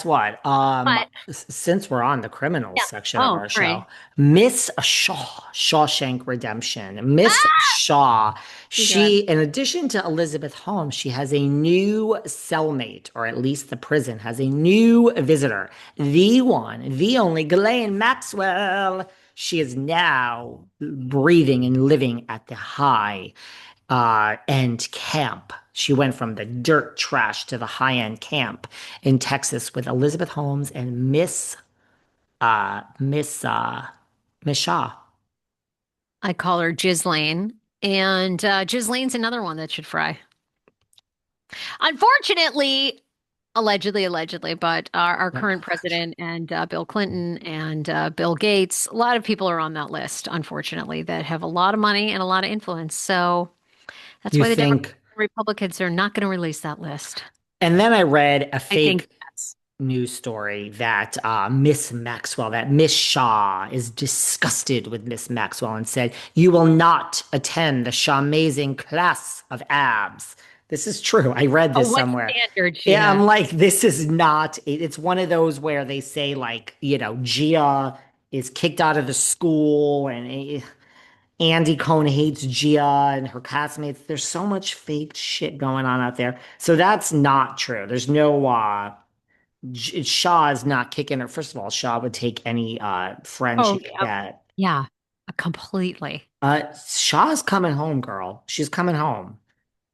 guess what? But Since we're on the criminals yeah. section of Oh, our sorry. show, Miss Shaw, Shawshank Redemption, Miss Ah, Shaw, you good. she, in addition to Elizabeth Holmes, she has a new cellmate, or at least the prison has a new visitor. The one, the only Ghislaine Maxwell. She is now breathing and living at the high end camp. She went from the dirt trash to the high end camp in Texas with Elizabeth Holmes and uh, Miss uh, Miss Shaw. I call her Ghislaine, and Ghislaine's another one that should fry. Unfortunately, allegedly, but our current president and Bill Clinton and Bill Gates, a lot of people are on that list, unfortunately, that have a lot of money and a lot of influence. So that's You why the Democrats think? and Republicans are not going to release that list. And then I read a I think fake that's. news story that Miss Maxwell, that Miss Shaw is disgusted with Miss Maxwell and said, "You will not attend the Amazing class of abs." This is true. I read Oh, this what somewhere. standard she Yeah, I'm has. like, this is not, it's one of those where they say, like, Gia is kicked out of the school and Andy Cohn hates Gia and her classmates. There's so much fake shit going on out there. So that's not true. There's no Shaw is not kicking her. First of all, Shaw would take any friend Oh, she could yeah. get. Yeah, completely. Shaw's coming home, girl. She's coming home.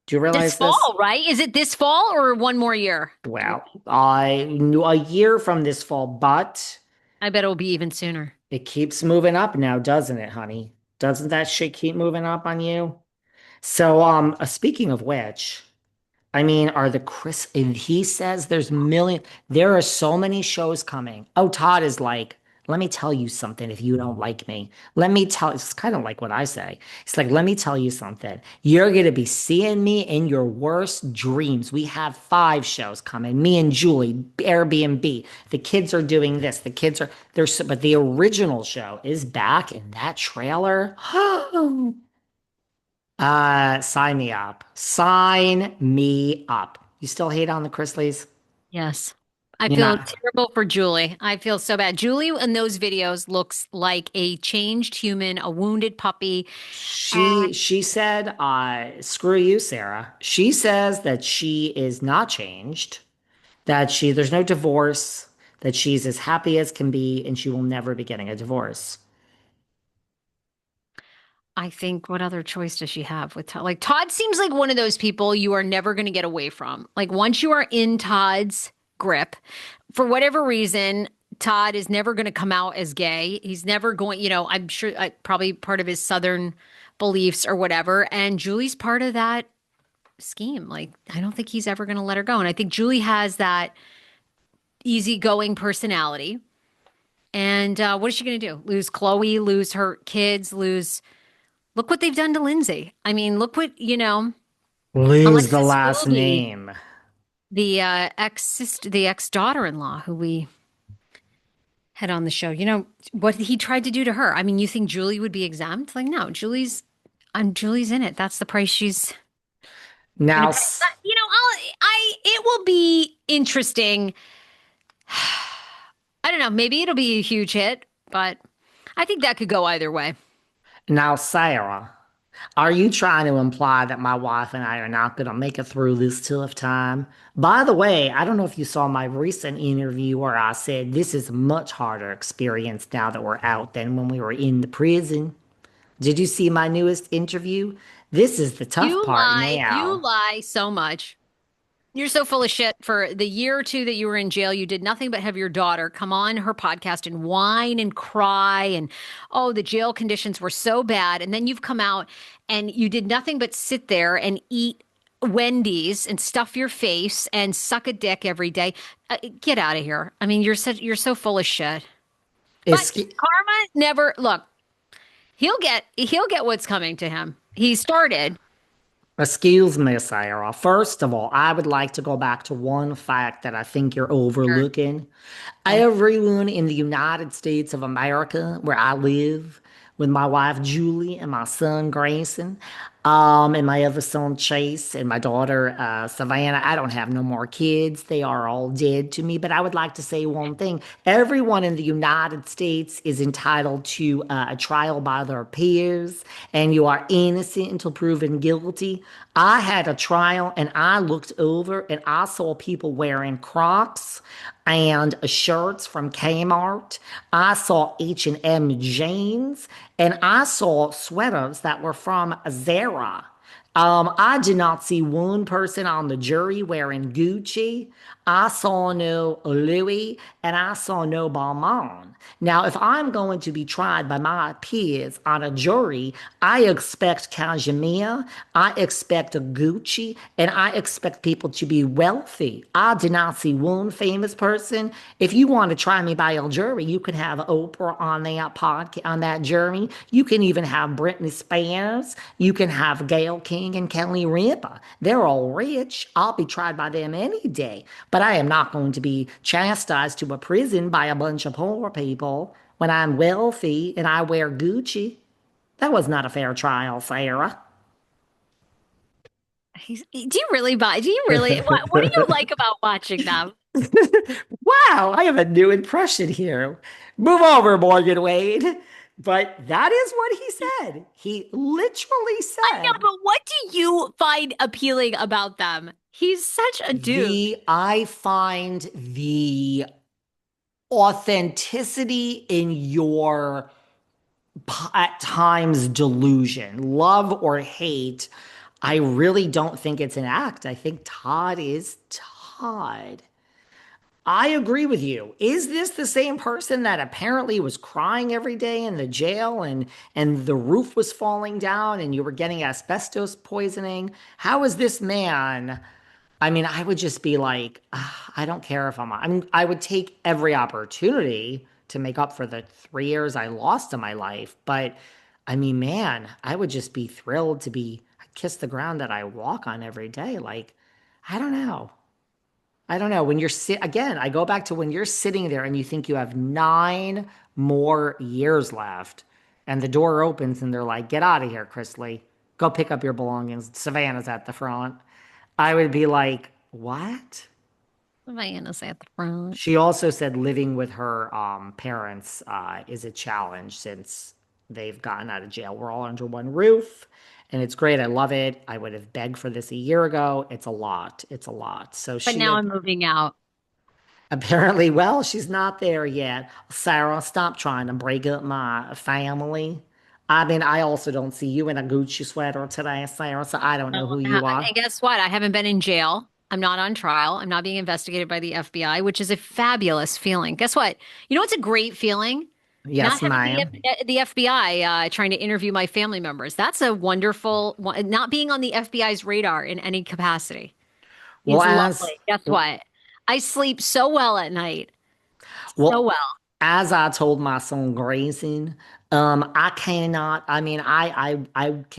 Do you This realize this? fall, right? Is it this fall or one more year? Well, I knew a year from this fall, but I bet it will be even sooner. it keeps moving up now, doesn't it, honey? Doesn't that shit keep moving up on you? So, speaking of which, I mean, are the Chris, and he says there are so many shows coming. Oh, Todd is like, let me tell you something if you don't like me. It's kind of like what I say. It's like, let me tell you something. You're going to be seeing me in your worst dreams. We have 5 shows coming. Me and Julie, Airbnb. The kids are doing this. But the original show is back in that trailer. Sign me up. Sign me up. You still hate on the Chrisleys? Yes. I You're feel not. terrible for Julie. I feel so bad. Julie in those videos looks like a changed human, a wounded puppy. She said, screw you, Sarah. She says that she is not changed, that there's no divorce, that she's as happy as can be, and she will never be getting a divorce. I think what other choice does she have with Todd? Like Todd seems like one of those people you are never going to get away from. Like once you are in Todd's grip, for whatever reason, Todd is never going to come out as gay. He's never going, I'm sure probably part of his Southern beliefs or whatever. And Julie's part of that scheme. Like I don't think he's ever going to let her go. And I think Julie has that easygoing personality. And what is she going to do? Lose Chloe, lose her kids, lose. Look what they've done to Lindsay. I mean, look what, Lose the Alexis last Willoughby, name. the the ex daughter-in-law who we had on the show. You know what he tried to do to her. I mean, you think Julie would be exempt? Like, no, Julie's in it. That's the price she's gonna Now, pay. But, it will be interesting. I don't know. Maybe it'll be a huge hit, but I think that could go either way. now, Sarah, are you trying to imply that my wife and I are not going to make it through this tough time? By the way, I don't know if you saw my recent interview where I said this is a much harder experience now that we're out than when we were in the prison. Did you see my newest interview? This is the tough part You now. lie so much. You're so full of shit. For the year or two that you were in jail, you did nothing but have your daughter come on her podcast and whine and cry. And oh, the jail conditions were so bad. And then you've come out and you did nothing but sit there and eat Wendy's and stuff your face and suck a dick every day. Get out of here. I mean, you're so full of shit. But It's, karma never look. He'll get what's coming to him. He started. Excuse me, Sarah. First of all, I would like to go back to one fact that I think you're Sure. overlooking. Okay. Everyone in the United States of America, where I live with my wife Julie and my son Grayson, And my other son Chase and my daughter Savannah. I don't have no more kids. They are all dead to me. But I would like to say one thing. Everyone in the United States is entitled to a trial by their peers, and you are innocent until proven guilty. I had a trial and I looked over and I saw people wearing Crocs and shirts from Kmart. I saw H&M jeans and I saw sweaters that were from Zara. I did not see one person on the jury wearing Gucci. I saw no Louis and I saw no Balmain. Now, if I'm going to be tried by my peers on a jury, I expect cashmere, I expect a Gucci, and I expect people to be wealthy. I did not see one famous person. If you want to try me by a jury, you can have Oprah on that podcast on that jury. You can even have Britney Spears. You can have Gayle King and Kelly Ripa. They're all rich. I'll be tried by them any day. But I am not going to be chastised to a prison by a bunch of poor people when I'm wealthy and I wear Gucci. That was not a fair trial, Sarah. Do you really buy? Do you really? What do you like about watching them? Wow, I have a new impression here. Move over, Morgan Wade. But that is what he said. He literally I know, said, but what do you find appealing about them? He's such a dude. I find the authenticity in your at times delusion, love or hate. I really don't think it's an act. I think Todd is Todd. I agree with you. Is this the same person that apparently was crying every day in the jail and the roof was falling down and you were getting asbestos poisoning? How is this man? I mean, I would just be like, "Ah, I don't care if I would take every opportunity to make up for the 3 years I lost in my life. But I mean, man, I would just be thrilled to be kiss the ground that I walk on every day. Like, I don't know. I don't know. When you're again, I go back to when you're sitting there and you think you have 9 more years left, and the door opens and they're like, "Get out of here, Chrisley. Go pick up your belongings. Savannah's at the front." I would be like, "What?" Vienna's at the front. She also said living with her parents is a challenge since they've gotten out of jail. We're all under one roof, and it's great. I love it. I would have begged for this a year ago. It's a lot. It's a lot. So But she now I'm moving out. apparently, well, she's not there yet. Sarah, stop trying to break up my family. I mean, I also don't see you in a Gucci sweater today, Sarah, so I don't No, know who no, you are. and guess what? I haven't been in jail. I'm not on trial. I'm not being investigated by the FBI, which is a fabulous feeling. Guess what? You know what's a great feeling? Not Yes, having ma'am. the FBI trying to interview my family members. That's a wonderful one. Not being on the FBI's radar in any capacity Well, is as lovely. Guess what? I sleep so well at night. So well, well. as I told my son Grayson, I cannot. I mean, I